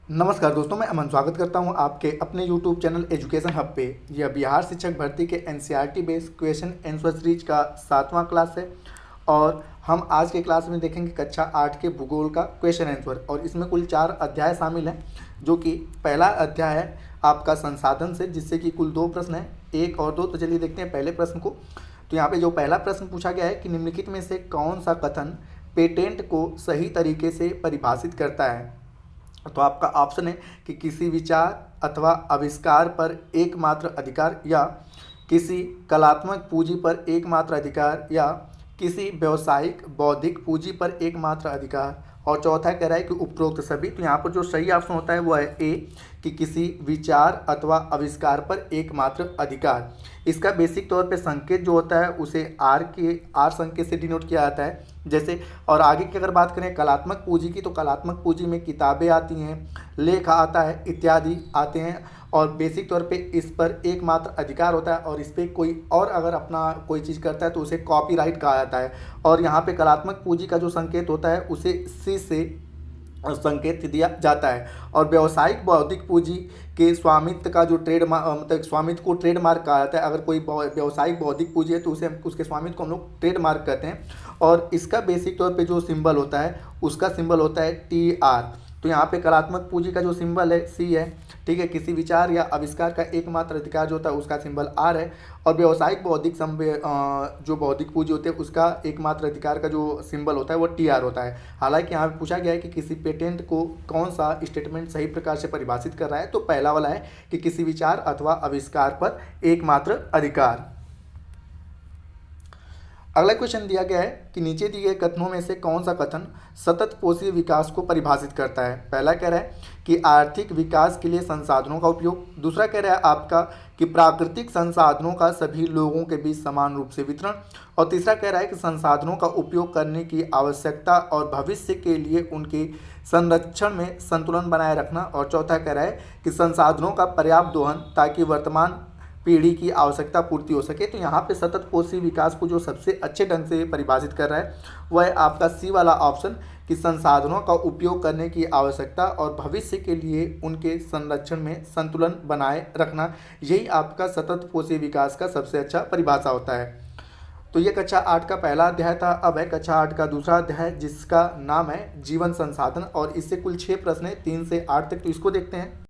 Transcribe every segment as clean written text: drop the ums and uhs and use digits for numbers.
नमस्कार दोस्तों, मैं अमन स्वागत करता हूं आपके अपने यूट्यूब चैनल एजुकेशन हब पे। यह बिहार शिक्षक भर्ती के NCERT based question answer series का 7वां क्लास है और हम आज के क्लास में देखेंगे कक्षा 8 के भूगोल का क्वेश्चन आंसर। और इसमें कुल 4 अध्याय शामिल हैं, जो कि पहला अध्याय है आपका संसाधन से, जिससे कि कुल 2 प्रश्न हैं, 1 और 2। तो चलिए देखते हैं पहले प्रश्न को। तो यहाँ पे जो पहला प्रश्न पूछा गया है कि निम्नलिखित में से कौन सा कथन पेटेंट को सही तरीके से परिभाषित करता है। तो आपका ऑप्शन है कि किसी विचार अथवा आविष्कार पर एकमात्र अधिकार, या किसी कलात्मक पूंजी पर एकमात्र अधिकार, या किसी व्यावसायिक बौद्धिक पूंजी पर एकमात्र अधिकार। और चौथा कह रहा है कि उपरोक्त सभी। तो यहाँ पर जो सही ऑप्शन होता है वो है ए, कि किसी विचार अथवा आविष्कार पर एकमात्र अधिकार। इसका बेसिक तौर पे संकेत जो होता है उसे आर संकेत से डिनोट किया जाता है। जैसे और आगे की अगर बात करें कलात्मक पूंजी की, तो कलात्मक पूंजी में किताबें आती हैं, लेख आता है, इत्यादि आते हैं। और बेसिक तौर पे इस पर एकमात्र अधिकार होता है, और इस पर कोई और अगर अपना कोई चीज़ करता है तो उसे कॉपीराइट कहा जाता है। और यहाँ पे कलात्मक पूंजी का जो संकेत होता है उसे सी से संकेत दिया जाता है। और व्यावसायिक बौद्धिक पूंजी के स्वामित्व का जो मतलब स्वामित्व को ट्रेडमार्क कहा जाता है। अगर कोई व्यावसायिक बौद्धिक पूंजी है तो उसे उसके स्वामित्व को हम लोग ट्रेडमार्क कहते हैं। और इसका बेसिक तौर पे जो सिंबल होता है उसका सिंबल होता है TR। तो यहाँ पे कलात्मक पूंजी का जो सिंबल है C है, ठीक है। किसी विचार या आविष्कार का एकमात्र अधिकार जो होता है उसका सिंबल R है। और व्यावसायिक जो बौद्धिक पूंजी होती है उसका एकमात्र अधिकार का जो सिंबल होता है वो TR होता है। हालांकि यहाँ पे पूछा गया है कि किसी पेटेंट को कौन सा स्टेटमेंट सही प्रकार से परिभाषित कर रहा है, तो पहला वाला है कि किसी विचार अथवा आविष्कार पर एकमात्र अधिकार। अगला क्वेश्चन दिया गया है कि नीचे दिए गए कथनों में से कौन सा कथन सतत पोषी विकास को परिभाषित करता है। पहला कह रहा है कि आर्थिक विकास के लिए संसाधनों का उपयोग। दूसरा कह रहा है आपका कि प्राकृतिक संसाधनों का सभी लोगों के बीच समान रूप से वितरण। और तीसरा कह रहा है कि संसाधनों का उपयोग करने की आवश्यकता और भविष्य के लिए उनके संरक्षण में संतुलन बनाए रखना। और चौथा कह रहा है कि संसाधनों का पर्याप्त दोहन ताकि वर्तमान पीढ़ी की आवश्यकता पूर्ति हो सके। तो यहाँ पे सतत पोषी विकास को जो सबसे अच्छे ढंग से परिभाषित कर रहा है वह है आपका सी वाला ऑप्शन, कि संसाधनों का उपयोग करने की आवश्यकता और भविष्य के लिए उनके संरक्षण में संतुलन बनाए रखना। यही आपका सतत पोषी विकास का सबसे अच्छा परिभाषा होता है। तो ये कक्षा 8 का पहला अध्याय था। अब है कक्षा 8 का दूसरा अध्याय, जिसका नाम है जीवन संसाधन। और इससे कुल 6 प्रश्न हैं, 3 से 8 तक। तो इसको देखते हैं।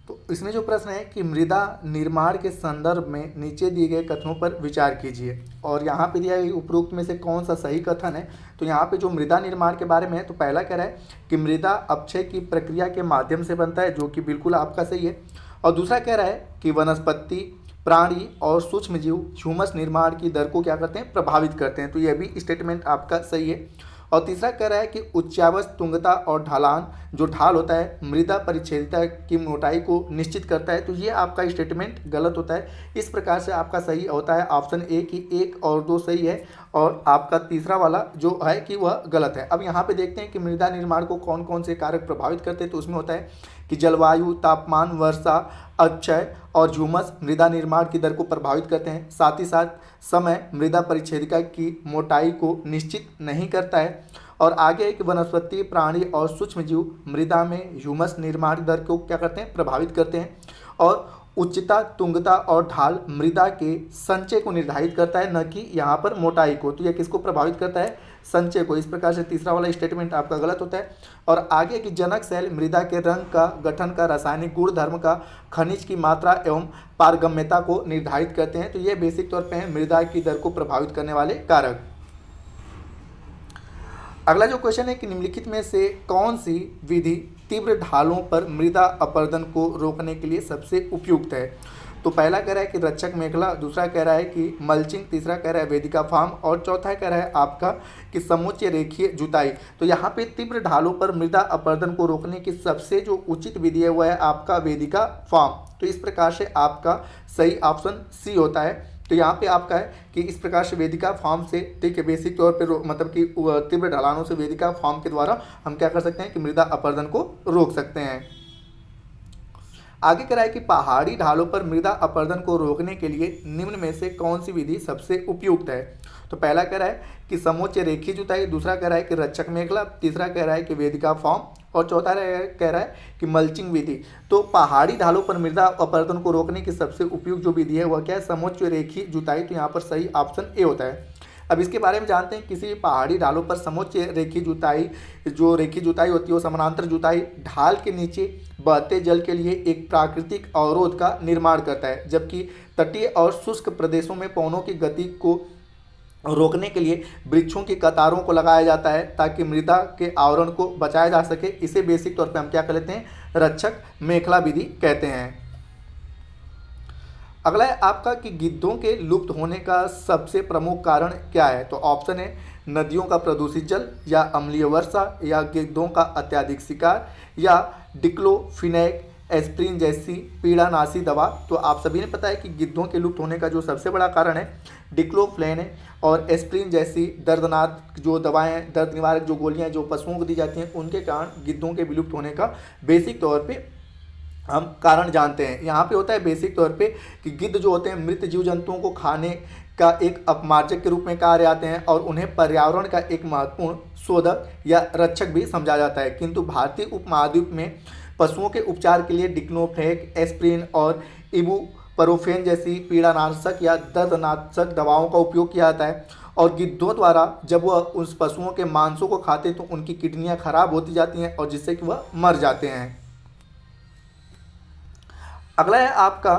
तो इसमें जो प्रश्न है कि मृदा निर्माण के संदर्भ में नीचे दिए गए कथनों पर विचार कीजिए। और यहाँ पे दिया है उपरोक्त में से कौन सा सही कथन है। तो यहाँ पे जो मृदा निर्माण के बारे में है, तो पहला कह रहा है कि मृदा अपक्षय की प्रक्रिया के माध्यम से बनता है, जो कि बिल्कुल आपका सही है। और दूसरा कह रहा है कि वनस्पति, प्राणी और सूक्ष्मजीव ह्यूमस निर्माण की दर को क्या करते हैं, प्रभावित करते हैं। तो यह भी स्टेटमेंट आपका सही है। और तीसरा कह रहा है कि उच्चावच तुंगता और ढालान, जो ढाल होता है, मृदा परिच्छेदिता की मोटाई को निश्चित करता है। तो ये आपका स्टेटमेंट गलत होता है। इस प्रकार से आपका सही होता है ऑप्शन ए, कि 1 और 2 सही है, और आपका तीसरा वाला जो है कि वह गलत है। अब यहाँ पे देखते हैं कि मृदा निर्माण को कौन कौन से कारक प्रभावित करते हैं। तो उसमें होता है कि जलवायु, तापमान, वर्षा, अक्षय और ह्यूमस मृदा निर्माण की दर को प्रभावित करते हैं। साथ ही साथ समय मृदा परिच्छेदिका की मोटाई को निश्चित नहीं करता है। और आगे है कि वनस्पति, प्राणी और सूक्ष्मजीव मृदा में ह्यूमस निर्माण दर को क्या करते हैं, प्रभावित करते हैं। और उच्चता, तुंगता और ढाल मृदा के संचय को निर्धारित करता है, न कि यहाँ पर मोटाई को। तो यह किसको प्रभावित करता है, संचय को। इस प्रकार से तीसरा वाला स्टेटमेंट आपका गलत होता है। और आगे की जनक सेल मृदा के रंग का, गठन का, रासायनिक गुण धर्म का, खनिज की मात्रा एवं पारगम्यता को निर्धारित करते हैं। तो ये बेसिक तौर पे हैं मृदा की दर को प्रभावित करने वाले कारक। अगला जो क्वेश्चन है कि निम्नलिखित में से कौन सी विधि तीव्र ढालों पर मृदा अपरदन को रोकने के लिए सबसे उपयुक्त है। तो पहला कह रहा है कि रक्षक मेखला, दूसरा कह रहा है कि मल्चिंग, तीसरा कह रहा है वेदिका फार्म, और चौथा कह रहा है आपका कि समुच्चय रेखीय जुताई। तो यहाँ पे तीव्र ढालों पर मृदा अपरदन को रोकने की सबसे जो उचित विधि है वह है आपका वेदिका फार्म। तो इस प्रकार से आपका सही ऑप्शन सी होता है। तो यहाँ पे आपका है कि इस प्रकार से वेदिका फार्म से, ठीक है, बेसिक तौर पे मतलब कि तीव्र ढलानों से वेदिका फार्म के द्वारा हम क्या कर सकते हैं कि मृदा अपरदन को रोक सकते हैं। आगे कह रहा है कि पहाड़ी ढालों पर मृदा अपरदन को रोकने के लिए निम्न में से कौन सी विधि सबसे उपयुक्त है। तो पहला कह रहा है कि समोच्च रेखीय जुताई, दूसरा कह रहा है कि रक्षक मेखला, तीसरा कह रहा है कि वेदिका फार्म, और चौथा कह रहा है कि मल्चिंग विधि। तो पहाड़ी ढालों पर मृदा अपरदन को रोकने की सबसे उपयुक्त जो विधि है वह क्या है, समोच्च रेखीय जुताई। तो यहाँ पर सही ऑप्शन ए होता है। अब इसके बारे में जानते हैं, किसी पहाड़ी ढालों पर समोच्च रेखीय जुताई, जो रेखीय जुताई होती है वो समानांतर जुताई ढाल के नीचे बहते जल के लिए एक प्राकृतिक अवरोध का निर्माण करता है, जबकि तटीय और शुष्क प्रदेशों में पवनों की गति को रोकने के लिए वृक्षों की कतारों को लगाया जाता है ताकि मृदा के आवरण को बचाया जा सके। इसे बेसिक तौर पे हम क्या कहते हैं, रक्षक मेखला विधि कहते हैं। अगला है आपका कि गिद्धों के लुप्त होने का सबसे प्रमुख कारण क्या है। तो ऑप्शन है नदियों का प्रदूषित जल, या अम्लीय वर्षा, या गिद्धों का अत्यधिक शिकार, या डिक्लोफिनेक एस्प्रिन जैसी पीड़ानाशी दवा। तो आप सभी ने पता है कि गिद्धों के लुप्त होने का जो सबसे बड़ा कारण है डिक्लोफ्लेन है, और एस्प्रिन जैसी दर्दनाक जो दवाएं हैं, दर्द निवारक जो गोलियां जो पशुओं को दी जाती हैं, उनके कारण गिद्धों के विलुप्त होने का बेसिक तौर पे हम कारण जानते हैं। यहाँ पे होता है बेसिक तौर पे कि गिद्ध जो होते हैं मृत जीव जंतुओं को खाने का एक अपमार्जक के रूप में कार्य आते हैं, और उन्हें पर्यावरण का एक महत्वपूर्ण शोधक या रक्षक भी समझा जाता है। किंतु भारतीय उपमहाद्वीप में पशुओं के उपचार के लिए डिक्लोफेनेक, एस्प्रिन और इबुप्रोफेन जैसी पीड़ानाशक या दर्दनाशक दवाओं का उपयोग किया जाता है, और गिद्धों द्वारा जब वह उस पशुओं के मांसों को खाते हैं तो उनकी किडनियां खराब होती जाती हैं और जिससे कि वह मर जाते हैं। अगला है आपका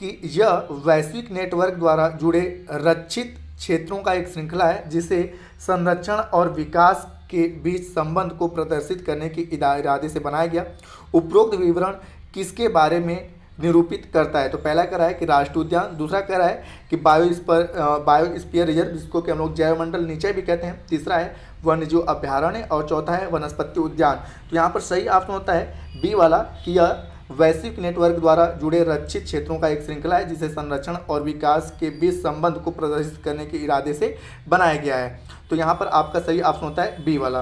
कि यह वैश्विक नेटवर्क द्वारा जुड़े रक्षित क्षेत्रों का एक श्रृंखला है जिसे संरक्षण और विकास के बीच संबंध को प्रदर्शित करने के इरादे से बनाया गया। उपरोक्त विवरण किसके बारे में निरूपित करता है। तो पहला कह रहा है कि राष्ट्रीय उद्यान, दूसरा कह रहा है कि बायोस्फीयर रिजर्व, जिसको कि हम लोग जैवमंडल निचय भी कहते हैं, तीसरा है वन्यजीव अभ्यारण्य, और चौथा है वनस्पति उद्यान। तो यहाँ पर सही ऑप्शन होता है बी वाला कि यह वैश्विक नेटवर्क द्वारा जुड़े रक्षित क्षेत्रों का एक श्रृंखला है जिसे संरक्षण और विकास के बीच संबंध को प्रदर्शित करने के इरादे से बनाया गया है। तो यहाँ पर आपका सही ऑप्शन होता है बी वाला।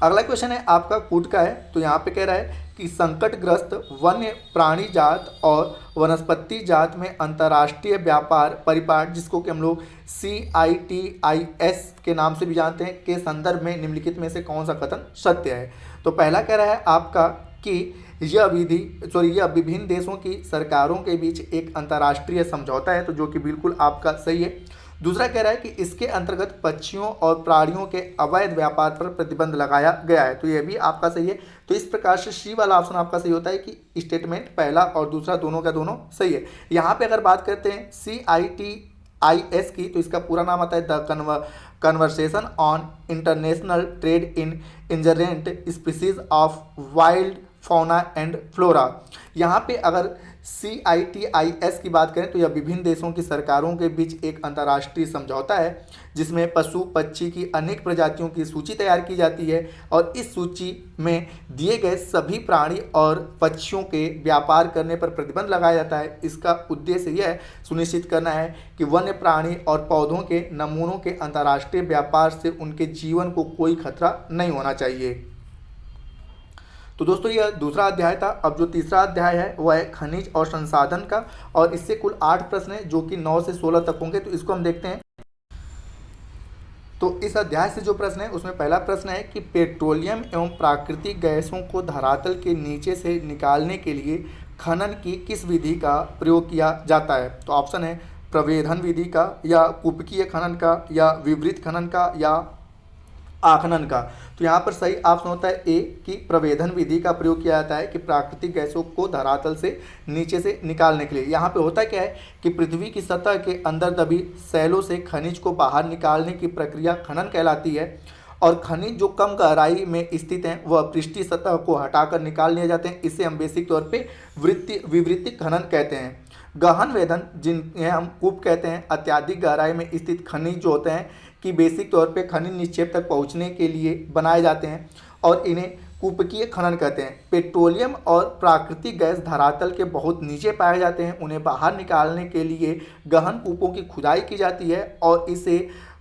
अगला क्वेश्चन है आपका कूट का है। तो यहाँ पे कह रहा है कि संकटग्रस्त वन्य प्राणी जात और वनस्पति जात में अंतर्राष्ट्रीय व्यापार परिपाट, जिसको कि हम लोग CITES के नाम से भी जानते हैं, के संदर्भ में निम्नलिखित में से कौन सा कथन सत्य है। तो पहला कह रहा है आपका कि यह विभिन्न देशों की सरकारों के बीच एक अंतर्राष्ट्रीय समझौता है, तो जो कि बिल्कुल आपका सही है। दूसरा कह रहा है कि इसके अंतर्गत पक्षियों और प्राणियों के अवैध व्यापार पर प्रतिबंध लगाया गया है, तो यह भी आपका सही है। तो इस प्रकार से सी वाला ऑप्शन आपका सही होता है कि स्टेटमेंट पहला और दूसरा दोनों का दोनों सही है। यहाँ पे अगर बात करते हैं CITES की, तो इसका पूरा नाम आता है the conversation on international trade in endangered species of wild fauna and flora. यहाँ पे अगर CITES की बात करें तो यह विभिन्न देशों की सरकारों के बीच एक अंतर्राष्ट्रीय समझौता है जिसमें पशु पक्षी की अनेक प्रजातियों की सूची तैयार की जाती है, और इस सूची में दिए गए सभी प्राणी और पक्षियों के व्यापार करने पर प्रतिबंध लगाया जाता है। इसका उद्देश्य यह सुनिश्चित करना है कि वन्य प्राणी और पौधों के नमूनों के अंतर्राष्ट्रीय व्यापार से उनके जीवन को कोई खतरा नहीं होना चाहिए। तो दोस्तों यह दूसरा अध्याय था। अब जो तीसरा अध्याय है वह है खनिज और संसाधन का, और इससे कुल 8 प्रश्न हैं जो कि 9 से 16 तक होंगे। तो इसको हम देखते हैं। तो इस अध्याय से जो प्रश्न है उसमें पहला प्रश्न है कि पेट्रोलियम एवं प्राकृतिक गैसों को धरातल के नीचे से निकालने के लिए खनन की किस विधि का प्रयोग किया जाता है। तो ऑप्शन है प्रवेधन विधि का, या कूपकीय खनन का, या विवृत खनन का, या आखनन का। तो यहाँ पर सही ऑप्शन होता है ए कि प्रवेधन विधि का प्रयोग किया जाता है कि प्राकृतिक गैसों को धरातल से नीचे से निकालने के लिए। यहाँ पे होता क्या है कि पृथ्वी की सतह के अंदर दबी सैलों से खनिज को बाहर निकालने की प्रक्रिया खनन कहलाती है, और खनिज जो कम गहराई में स्थित हैं वह पृष्ठीय सतह को हटाकर निकाल लिए जाते हैं। इसे हम बेसिक तौर पे विवृतिक खनन कहते हैं। गहन वेधन, जिन्हें हम कूप कहते हैं, अत्यधिक गहराई में स्थित खनिज जो होते हैं कि बेसिक तौर पे खनिज निक्षेप तक पहुंचने के लिए बनाए जाते हैं, और इन्हें कूपकीय खनन कहते हैं। पेट्रोलियम और प्राकृतिक गैस धरातल के बहुत नीचे पाए जाते हैं, उन्हें बाहर निकालने के लिए गहन कूपों की खुदाई की जाती है और इसे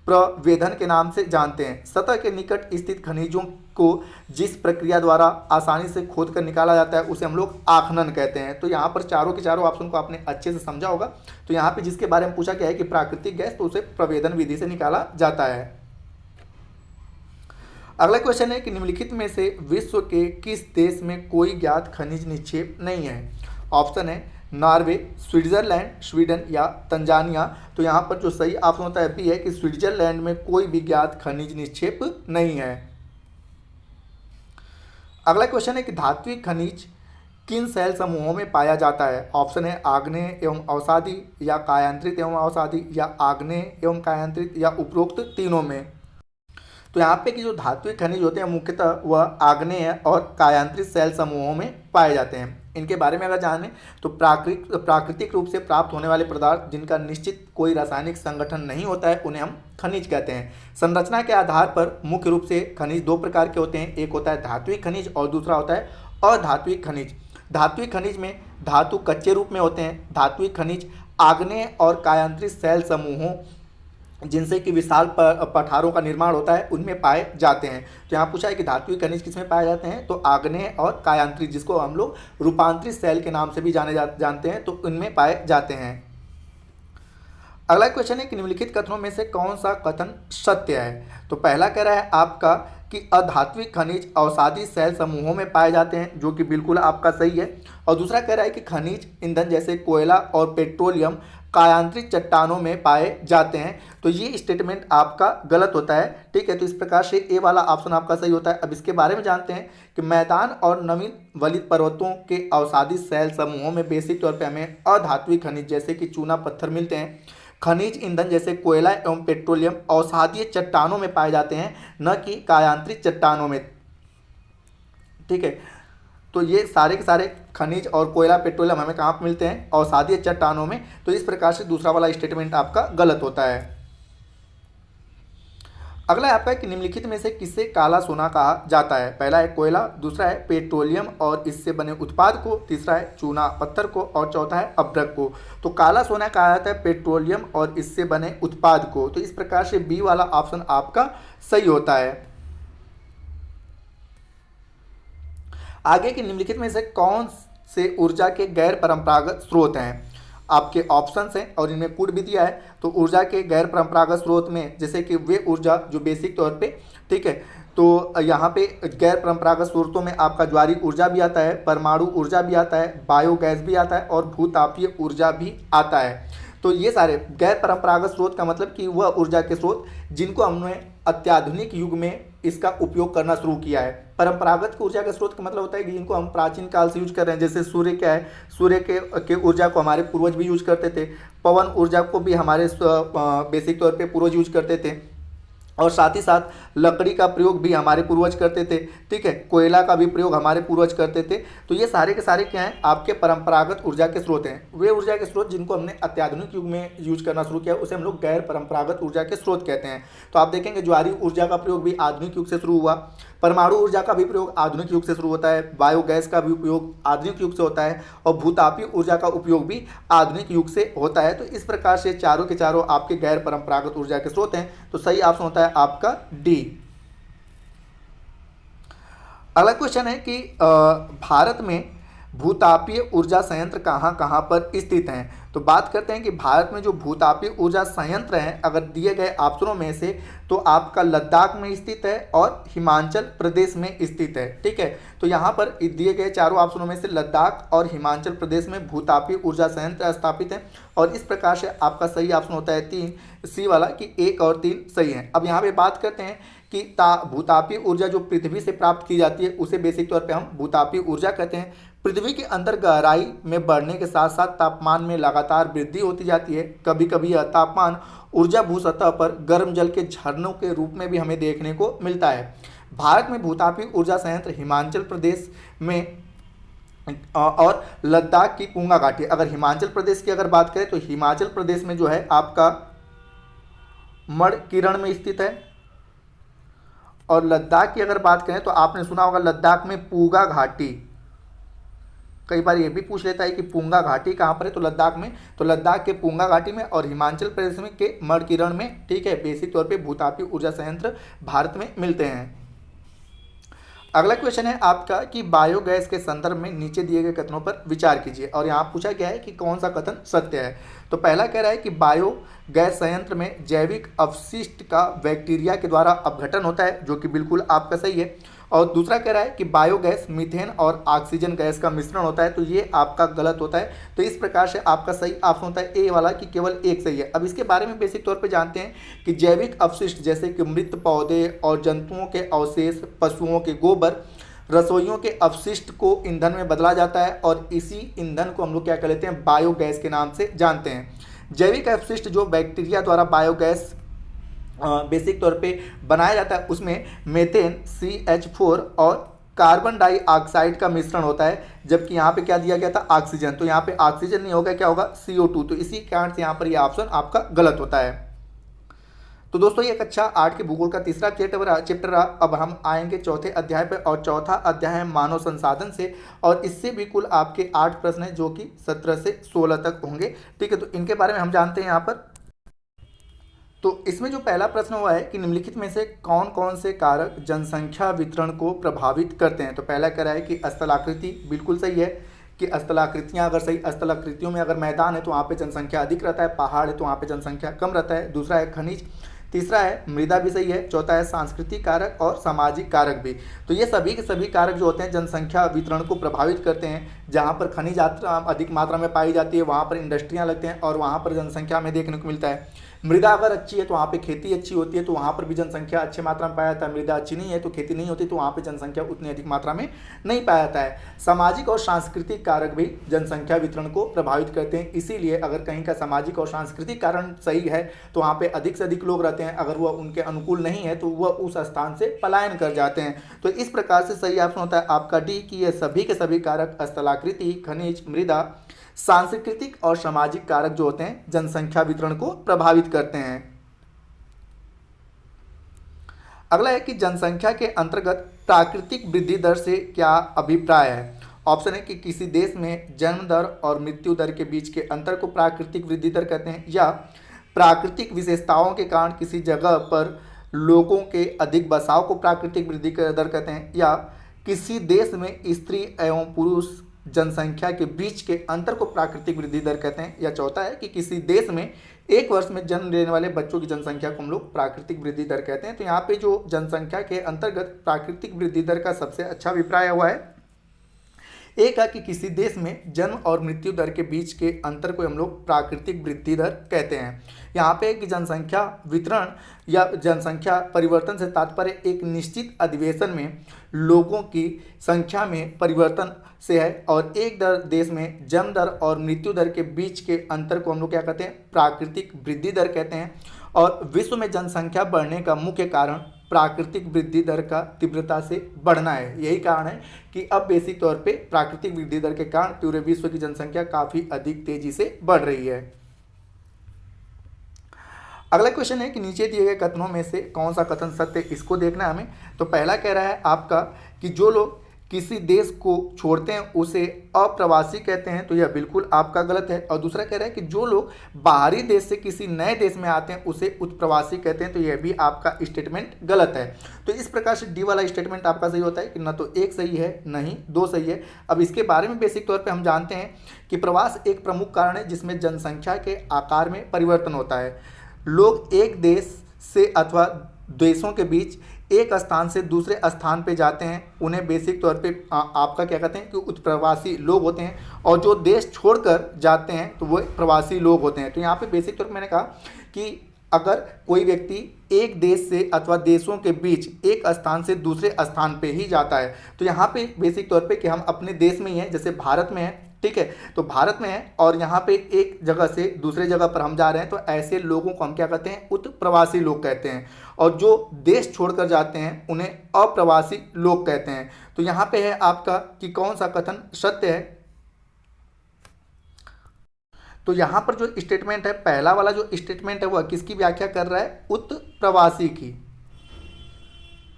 प्रवेधन के नाम से जानते हैं। सतह के निकट स्थित खनिजों को जिस प्रक्रिया द्वारा आसानी से खोद कर निकाला जाता है उसे हम लोग आखनन कहते हैं। तो यहाँ पर चारों के चारों ऑप्शन को आपने अच्छे से समझा होगा। तो यहाँ पे जिसके बारे में पूछा गया है कि प्राकृतिक गैस, तो उसे प्रवेधन विधि से निकाला जाता है। अगला क्वेश्चन है कि निम्नलिखित में से विश्व के किस देश में कोई ज्ञात खनिज निक्षेप नहीं है। ऑप्शन है नॉर्वे, स्विट्जरलैंड, स्वीडन या तंजानिया। तो यहाँ पर जो सही ऑप्शन होता है बी है कि स्विट्जरलैंड में कोई भी ज्ञात खनिज निक्षेप नहीं है। अगला क्वेश्चन है कि धात्विक खनिज किन शैल समूहों में पाया जाता है। ऑप्शन है आग्नेय एवं अवसादी या कायांतरित एवं अवसादी या आग्नेय एवं कायांतरित या उपरोक्त तीनों में। तो यहाँ पे कि जो धात्विक खनिज होते हैं मुख्यतः वह आग्नेय और कायांतरित शैल समूहों में पाए जाते हैं। इनके बारे में अगर जानें तो प्राकृतिक रूप से प्राप्त होने वाले पदार्थ जिनका निश्चित कोई रासायनिक संगठन नहीं होता है उन्हें हम खनिज कहते हैं। संरचना के आधार पर मुख्य रूप से खनिज दो प्रकार के होते हैं, एक होता है धात्विक खनिज और दूसरा होता है अधात्विक खनिज। धात्विक खनिज में धातु कच्चे रूप में होते हैं। धात्विक खनिज आग्नेय और कायांतरित शैल समूहों जिनसे कि विशाल पठारों का निर्माण होता है उनमें पाए जाते हैं। तो यहाँ पूछा है कि धात्विक खनिज किसमें पाए जाते हैं, तो आग्नेय और कायांतरित, जिसको हम लोग रूपांतरित शैल के नाम से भी जानते हैं, तो इनमें पाए जाते हैं। अगला क्वेश्चन है कि निम्नलिखित कथनों में से कौन सा कथन सत्य है। तो पहला कह रहा है आपका कि अधात्विक खनिज अवसादी शैल समूहों में पाए जाते हैं, जो कि बिल्कुल आपका सही है। और दूसरा कह रहा है कि खनिज ईंधन जैसे कोयला और पेट्रोलियम कायांतरित चट्टानों में पाए जाते हैं। तो ये स्टेटमेंट आपका गलत होता है। ठीक है, तो इस प्रकार से ए वाला ऑप्शन आपका सही होता है। अब इसके बारे में जानते हैं कि मैदान और नवीन वलित पर्वतों के अवसादी शैल समूहों में बेसिक तौर पर हमें अधात्विक खनिज जैसे कि चूना पत्थर मिलते हैं। खनिज ईंधन जैसे कोयला एवं पेट्रोलियम अवसादीय चट्टानों में पाए जाते हैं, न कि कायांतरित चट्टानों में। ठीक है, तो ये सारे के सारे खनिज और कोयला पेट्रोलियम हमें कहाँ पर मिलते हैं, अवसादीय चट्टानों में। तो इस प्रकार से दूसरा वाला स्टेटमेंट आपका गलत होता है। अगला है आपका कि निम्नलिखित में से किसे काला सोना कहा जाता है। पहला है कोयला, दूसरा है पेट्रोलियम और इससे बने उत्पाद को, तीसरा है चूना पत्थर को और चौथा है अभ्रक को। तो काला सोना कहा जाता है पेट्रोलियम और इससे बने उत्पाद को। तो इस प्रकार से बी वाला ऑप्शन आपका सही होता है। आगे के निम्नलिखित में से कौन से ऊर्जा के गैर परंपरागत स्रोत हैं। आपके ऑप्शंस हैं और इनमें कोड भी दिया है। तो ऊर्जा के गैर परंपरागत स्रोत में जैसे कि वे ऊर्जा जो बेसिक तौर पे, ठीक है, तो यहाँ पे गैर परंपरागत स्रोतों में आपका ज्वारी ऊर्जा भी आता है, परमाणु ऊर्जा भी आता है, बायोगैस भी आता है और भूतापीय ऊर्जा भी आता है। तो ये सारे गैर परंपरागत स्रोत का मतलब कि वह ऊर्जा के स्रोत जिनको हमने अत्याधुनिक युग में इसका उपयोग करना शुरू किया है। परंपरागत ऊर्जा के स्रोत का मतलब होता है कि जिनको हम प्राचीन काल से यूज कर रहे हैं। जैसे सूर्य क्या है, सूर्य के ऊर्जा को हमारे पूर्वज भी यूज करते थे। पवन ऊर्जा को भी हमारे बेसिक तौर पे पूर्वज यूज करते थे और साथ ही साथ लकड़ी का प्रयोग भी हमारे पूर्वज करते थे। ठीक है, कोयला का भी प्रयोग हमारे पूर्वज करते थे। तो ये सारे के सारे क्या हैं, आपके परंपरागत ऊर्जा के स्रोत हैं। वे ऊर्जा के स्रोत जिनको हमने अत्याधुनिक युग में यूज करना शुरू किया उसे हम लोग गैर परंपरागत ऊर्जा के स्रोत कहते हैं। तो आप देखेंगे ज्वारी ऊर्जा का प्रयोग भी आधुनिक युग से शुरू हुआ, परमाणु ऊर्जा का भी प्रयोग आधुनिक युग से शुरू होता है, बायोगैस का भी उपयोग आधुनिक युग से होता है और भूतापीय ऊर्जा का उपयोग भी आधुनिक युग से होता है। तो इस प्रकार से चारों के चारों आपके गैर परंपरागत ऊर्जा के स्रोत हैं। तो सही ऑप्शन होता है आपका डी। अगला क्वेश्चन है कि भारत में भूतापीय ऊर्जा संयंत्र कहाँ कहाँ पर स्थित हैं। तो बात करते हैं कि भारत में जो भूतापीय ऊर्जा संयंत्र हैं, अगर दिए गए ऑप्शनों में से, तो आपका लद्दाख में स्थित है और हिमाचल प्रदेश में स्थित है। ठीक है, तो यहाँ पर दिए गए चारों ऑप्शनों में से लद्दाख और हिमाचल प्रदेश में भूतापीय ऊर्जा संयंत्र स्थापित है। और इस प्रकार से आपका सही ऑप्शन होता है 3, सी वाला, कि 1 और 3 सही है। अब यहाँ पे बात करते हैं कि भूतापीय ऊर्जा जो पृथ्वी से प्राप्त की जाती है उसे बेसिक तौर पे हम भूतापीय ऊर्जा कहते हैं। पृथ्वी के अंदर गहराई में बढ़ने के साथ साथ तापमान में लगातार वृद्धि होती जाती है। कभी कभी यह तापमान ऊर्जा भू सतह पर गर्म जल के झरनों के रूप में भी हमें देखने को मिलता है। भारत में भूतापीय ऊर्जा संयंत्र हिमाचल प्रदेश में और लद्दाख की पुंगा घाटी। अगर हिमाचल प्रदेश की अगर बात करें तो हिमाचल प्रदेश में जो है आपका मणकिरण में स्थित है और लद्दाख की अगर बात करें तो आपने सुना होगा लद्दाख में पूंगा घाटी। कई बार ये भी पूछ लेता है कि पूंगा घाटी कहाँ पर है, तो लद्दाख में। तो लद्दाख के पूंगा घाटी में और हिमाचल प्रदेश में के मणकिरण में, ठीक है, बेसिक तौर पे भूतापीय ऊर्जा संयंत्र भारत में मिलते हैं। अगला क्वेश्चन है आपका कि बायोगैस के संदर्भ में नीचे दिए गए कथनों पर विचार कीजिए, और यहाँ पूछा गया है कि कौन सा कथन सत्य है। तो पहला कह रहा है कि बायोगैस संयंत्र में जैविक अपशिष्ट का बैक्टीरिया के द्वारा अपघटन होता है, जो कि बिल्कुल आपका सही है। और दूसरा कह रहा है कि बायोगैस मीथेन और ऑक्सीजन गैस का मिश्रण होता है, तो ये आपका गलत होता है। तो इस प्रकार से आपका सही ऑप्शन होता है ए वाला कि केवल एक सही है। अब इसके बारे में बेसिक तौर पे जानते हैं कि जैविक अपशिष्ट जैसे कि मृत पौधे और जंतुओं के अवशेष, पशुओं के गोबर, रसोइयों के अपशिष्ट को ईंधन में बदला जाता है, और इसी ईंधन को हम लोग क्या कर लेते हैं, बायोगैस के नाम से जानते हैं। जैविक अपशिष्ट जो बैक्टीरिया द्वारा बायोगैस बेसिक तौर पे बनाया जाता है, उसमें मेथेन CH4 और कार्बन डाइऑक्साइड का मिश्रण होता है, जबकि यहाँ पे क्या दिया गया था, ऑक्सीजन। तो यहाँ पे ऑक्सीजन नहीं होगा, क्या होगा, CO2। तो इसी कारण से यहाँ पर यह ऑप्शन आपका गलत होता है। तो दोस्तों ये कक्षा 8 के भूगोल का तीसरा चैप्टर रहा। अब हम आएंगे चौथे अध्याय पे, और चौथा अध्याय है मानव संसाधन से, और इससे भी कुल आपके 8 प्रश्न हैं जो कि 17 से 16 तक होंगे। ठीक है, तो इनके बारे में हम जानते हैं यहाँ पर। तो इसमें जो पहला प्रश्न हुआ है कि निम्नलिखित में से कौन कौन से कारक जनसंख्या वितरण को प्रभावित करते हैं। तो पहला कह रहा है कि स्थलाकृति, बिल्कुल सही है कि स्थलाकृतियाँ अगर सही, स्थलाकृतियों में अगर मैदान है तो वहाँ पे जनसंख्या अधिक रहता है, पहाड़ है तो वहाँ पे जनसंख्या कम रहता है। दूसरा है खनिज, तीसरा है मृदा भी सही है, चौथा है सांस्कृतिक कारक और सामाजिक कारक भी। तो ये सभी के सभी कारक जो होते हैं जनसंख्या वितरण को प्रभावित करते हैं। जहाँ पर खनिज अधिक मात्रा में पाई जाती है वहाँ पर इंडस्ट्रियाँ लगते हैं, और वहाँ पर जनसंख्या हमें देखने को मिलता है। मृदा अगर अच्छी है तो वहाँ पे खेती अच्छी होती है, तो वहाँ पर भी जनसंख्या अच्छी मात्रा में पाया जाता है। मृदा अच्छी नहीं है तो खेती नहीं होती, तो वहाँ पे जनसंख्या उतनी अधिक मात्रा में नहीं पाया जाता है। सामाजिक और सांस्कृतिक कारक भी जनसंख्या वितरण को प्रभावित करते हैं, इसीलिए अगर कहीं का सामाजिक और सांस्कृतिक कारण सही है तो वहाँ पे अधिक से अधिक लोग रहते हैं, अगर वह उनके अनुकूल नहीं है तो वह उस स्थान से पलायन कर जाते हैं। तो इस प्रकार से सही ऑप्शन होता है आपका डी कि ये सभी के सभी कारक, स्थलाकृति, खनिज, मृदा, सांस्कृतिक और सामाजिक कारक जो होते हैं जनसंख्या वितरण को प्रभावित करते हैं। अगला है कि जनसंख्या के अंतर्गत प्राकृतिक वृद्धि दर से क्या अभिप्राय है। ऑप्शन है कि किसी देश में जन्म दर और मृत्यु दर के बीच के अंतर को प्राकृतिक वृद्धि दर कहते हैं, या प्राकृतिक विशेषताओं के कारण किसी जगह पर लोगों के अधिक बसाव को प्राकृतिक वृद्धि दर कहते हैं, या किसी देश में स्त्री एवं पुरुष जनसंख्या के बीच के अंतर को प्राकृतिक वृद्धि दर कहते हैं, या चौथा है कि किसी देश में एक वर्ष में जन्म लेने वाले बच्चों की जनसंख्या को हम लोग प्राकृतिक वृद्धि दर कहते हैं। तो यहाँ पे जो जनसंख्या के अंतर्गत प्राकृतिक वृद्धि दर का सबसे अच्छा अभिप्राय हुआ है, एक है कि किसी देश में जन्म और मृत्यु दर के बीच के अंतर को हम लोग प्राकृतिक वृद्धि दर कहते हैं। यहाँ पे कि जनसंख्या वितरण या जनसंख्या परिवर्तन से तात्पर्य एक निश्चित अधिवेशन में लोगों की संख्या में परिवर्तन से है, और एक देश में जन्म दर और मृत्यु दर के बीच के अंतर को हम लोग क्या कहते हैं, प्राकृतिक वृद्धि दर कहते हैं। और विश्व में जनसंख्या बढ़ने का मुख्य कारण प्राकृतिक वृद्धि दर का तीव्रता से बढ़ना है। यही कारण है कि अब बेसिक तौर पे प्राकृतिक वृद्धि दर के कारण पूरे विश्व की जनसंख्या काफ़ी अधिक तेजी से बढ़ रही है। अगला क्वेश्चन है कि नीचे दिए गए कथनों में से कौन सा कथन सत्य है, इसको देखना है हमें। तो पहला कह रहा है आपका कि जो लोग किसी देश को छोड़ते हैं उसे अप्रवासी कहते हैं, तो यह बिल्कुल आपका गलत है। और दूसरा कह रहा है कि जो लोग बाहरी देश से किसी नए देश में आते हैं उसे उत्प्रवासी कहते हैं, तो यह भी आपका स्टेटमेंट गलत है। तो इस प्रकार से डी वाला स्टेटमेंट आपका सही होता है कि ना तो एक सही है ना ही दो सही है। अब इसके बारे में बेसिक तौर पर हम जानते हैं कि प्रवास एक प्रमुख कारण है जिसमें जनसंख्या के आकार में परिवर्तन होता है। लोग एक देश से अथवा देशों के बीच एक स्थान से दूसरे स्थान पे जाते हैं, उन्हें बेसिक तौर पे आपका क्या कहते हैं कि उत्प्रवासी लोग होते हैं। और जो देश छोड़कर जाते हैं तो वो प्रवासी लोग होते हैं। तो यहाँ पे बेसिक तौर पे मैंने कहा कि अगर कोई व्यक्ति एक देश से अथवा देशों के बीच एक स्थान से दूसरे स्थान पे ही जाता है, तो यहाँ पे बेसिक तौर पे कि हम अपने देश में ही हैं, जैसे भारत में है, ठीक है, तो भारत में है और यहाँ पे एक जगह से दूसरे जगह पर हम जा रहे हैं, तो ऐसे लोगों को हम क्या कहते हैं, उत्प्रवासी लोग कहते हैं। और जो देश छोड़कर जाते हैं उन्हें अप्रवासी लोग कहते हैं। तो यहाँ पे है आपका कि कौन सा कथन सत्य है। तो यहाँ पर जो स्टेटमेंट है, पहला वाला जो स्टेटमेंट है वह किसकी व्याख्या कर रहा है, उत्प्रवासी की,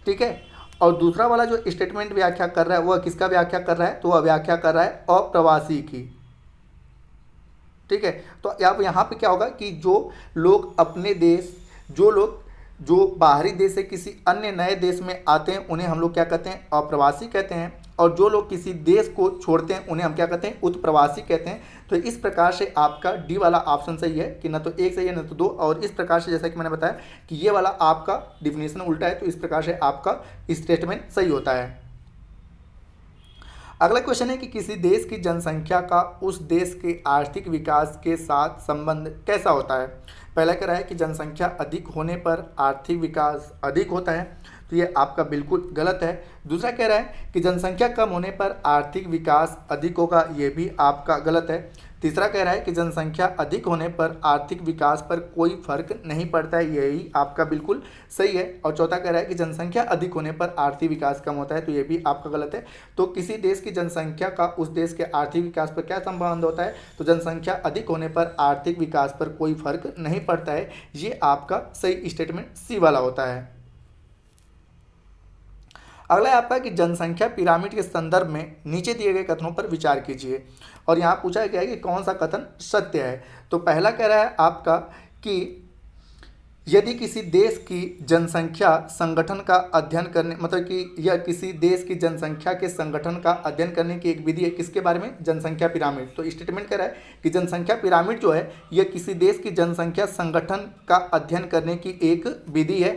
ठीक है। और दूसरा वाला जो स्टेटमेंट व्याख्या कर रहा है वह किसका व्याख्या कर रहा है, तो वह व्याख्या कर रहा है अप्रवासी की, ठीक है। तो अब यहाँ पे क्या होगा कि जो लोग अपने देश, जो लोग जो बाहरी देश से किसी अन्य नए देश में आते हैं उन्हें हम लोग क्या कहते हैं, अप्रवासी कहते हैं। और जो लोग किसी देश को छोड़ते हैं उन्हें हम क्या कहते हैं, उत्प्रवासी कहते हैं। तो इस प्रकार से आपका डी वाला ऑप्शन सही है कि न तो एक सही है न तो दो। और इस प्रकार से जैसा कि मैंने बताया कि ये वाला आपका डिफिनेशन उल्टा है, तो इस प्रकार से आपका स्टेटमेंट सही होता है। अगला क्वेश्चन है कि किसी देश की जनसंख्या का उस देश के आर्थिक विकास के साथ संबंध कैसा होता है। पहला कह रहा है कि जनसंख्या अधिक होने पर आर्थिक विकास अधिक होता है, तो ये आपका बिल्कुल गलत है। दूसरा कह रहा है कि जनसंख्या कम होने पर आर्थिक विकास अधिक होगा, ये भी आपका गलत है। तीसरा कह रहा है कि जनसंख्या अधिक होने पर आर्थिक विकास पर कोई फर्क नहीं पड़ता है, यही आपका बिल्कुल सही है। और चौथा कह रहा है कि जनसंख्या अधिक होने पर आर्थिक विकास कम होता है, तो ये भी आपका गलत है। तो किसी देश की जनसंख्या का उस देश के आर्थिक विकास पर क्या संबंध होता है, तो जनसंख्या अधिक होने पर आर्थिक विकास पर कोई फर्क नहीं पड़ता है, ये आपका सही स्टेटमेंट सी वाला होता है। अगला है आपका कि जनसंख्या पिरामिड के संदर्भ में नीचे दिए गए कथनों पर विचार कीजिए। और यहाँ पूछा गया है कि कौन सा कथन सत्य है। तो पहला कह रहा है आपका कि यदि किसी देश की जनसंख्या संगठन का अध्ययन करने, मतलब कि यह किसी देश की जनसंख्या के संगठन का अध्ययन करने की एक विधि है, किसके बारे में, जनसंख्या पिरामिड। तो स्टेटमेंट कह रहा है कि जनसंख्या पिरामिड जो है यह किसी देश की जनसंख्या संगठन का अध्ययन करने की एक विधि है।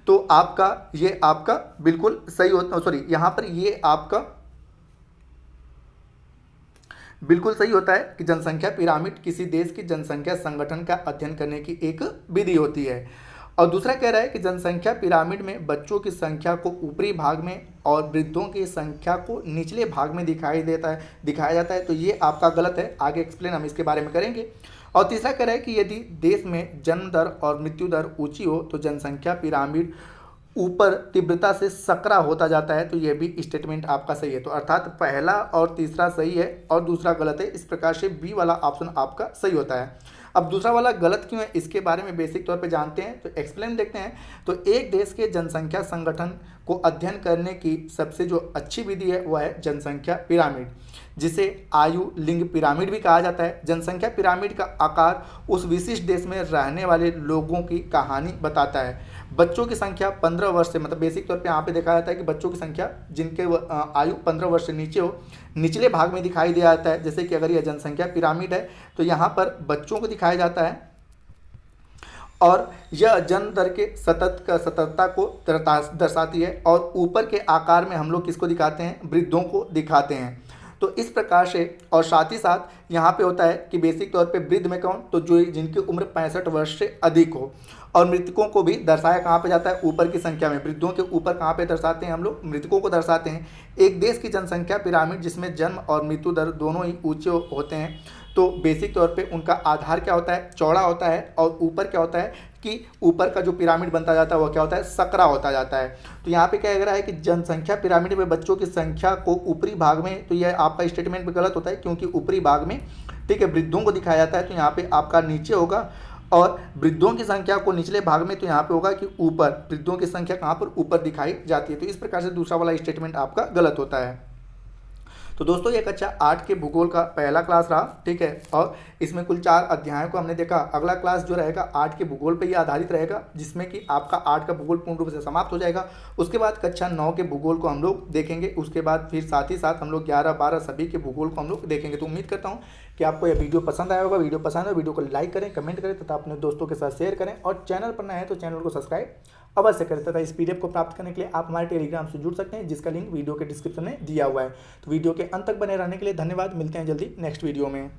तो आपका ये आपका बिल्कुल सही होता, सॉरी यहाँ पर ये आपका बिल्कुल सही होता है कि जनसंख्या पिरामिड किसी देश की जनसंख्या संगठन का अध्ययन करने की एक विधि होती है। और दूसरा कह रहा है कि जनसंख्या पिरामिड में बच्चों की संख्या को ऊपरी भाग में और वृद्धों की संख्या को निचले भाग में दिखाया जाता है, तो ये आपका गलत है। आगे एक्सप्लेन हम इसके बारे में करेंगे। और तीसरा कह रहा है कि यदि देश में जन्म दर और मृत्यु दर ऊंची हो तो जनसंख्या पिरामिड ऊपर तीव्रता से सकरा होता जाता है, तो यह भी स्टेटमेंट आपका सही है। तो अर्थात पहला और तीसरा सही है और दूसरा गलत है। इस प्रकार से बी वाला ऑप्शन आपका सही होता है। अब दूसरा वाला गलत क्यों है, इसके बारे में बेसिक तौर पे जानते हैं, तो एक्सप्लेन देखते हैं। तो एक देश के जनसंख्या संगठन को अध्ययन करने की सबसे जो अच्छी विधि है वह है जनसंख्या पिरामिड, जिसे आयु लिंग पिरामिड भी कहा जाता है। जनसंख्या पिरामिड का आकार उस विशिष्ट देश में रहने वाले लोगों की कहानी बताता है। बच्चों की संख्या 15 वर्ष से, मतलब बेसिक तौर पे यहाँ पे देखा जाता है कि बच्चों की संख्या जिनके आयु 15 वर्ष से नीचे हो, निचले भाग में दिखाई दिया जाता है। जैसे कि अगर यह जनसंख्या पिरामिड है तो यहाँ पर बच्चों को दिखाया जाता है और यह जन्म दर के सततता को दर्शाती है। और ऊपर के आकार में हम लोग किसको दिखाते हैं, वृद्धों को दिखाते हैं। तो इस प्रकार से, और साथ ही साथ यहाँ पे होता है कि बेसिक तौर पे वृद्ध में कौन, तो जो जिनकी उम्र 65 वर्ष से अधिक हो। और मृतकों को भी दर्शाया कहाँ पे जाता है, ऊपर की संख्या में। वृद्धों के ऊपर कहाँ पे दर्शाते हैं हम लोग, मृतकों को दर्शाते हैं। एक देश की जनसंख्या पिरामिड जिसमें जन्म और मृत्यु दर दोनों ही ऊंचे होते हैं, तो बेसिक तौर पे उनका आधार क्या होता है, चौड़ा होता है। और ऊपर क्या होता है कि ऊपर का जो पिरामिड बनता जाता है वह क्या होता है, सकरा होता जाता है। तो यहाँ पे क्या कह रहा है कि जनसंख्या पिरामिड में बच्चों की संख्या को ऊपरी भाग में, तो यह आपका स्टेटमेंट भी गलत होता है, क्योंकि ऊपरी भाग में ठीक है वृद्धों को दिखाया जाता है, तो यहाँ पे आपका नीचे होगा। और वृद्धों की संख्या को निचले भाग में, तो यहाँ पे होगा कि ऊपर। वृद्धों की संख्या कहाँ पर, ऊपर दिखाई जाती है। तो इस प्रकार से दूसरा वाला स्टेटमेंट आपका गलत होता है। तो दोस्तों ये कक्षा 8 के भूगोल का पहला क्लास रहा, ठीक है। और इसमें कुल 4 अध्यायों को हमने देखा। अगला क्लास जो रहेगा 8 के भूगोल पे ही आधारित रहेगा, जिसमें कि आपका 8 का भूगोल पूर्ण रूप से समाप्त हो जाएगा। उसके बाद कक्षा 9 के भूगोल को हम लोग देखेंगे। उसके बाद फिर साथ ही साथ हम लोग 11, 12 सभी के भूगोल को हम लोग देखेंगे। तो उम्मीद करता हूँ कि आपको यह वीडियो पसंद आया होगा। वीडियो पसंद है वीडियो को लाइक करें, कमेंट करें तथा अपने दोस्तों के साथ शेयर करें। और चैनल पर नए हैं तो चैनल को सब्सक्राइब अवश्य करें। तथा इस पीडीएफ को प्राप्त करने के लिए आप हमारे टेलीग्राम से जुड़ सकते हैं, जिसका लिंक वीडियो के डिस्क्रिप्शन में दिया हुआ है। तो वीडियो के अंत तक बने रहने के लिए धन्यवाद। मिलते हैं जल्दी नेक्स्ट वीडियो में।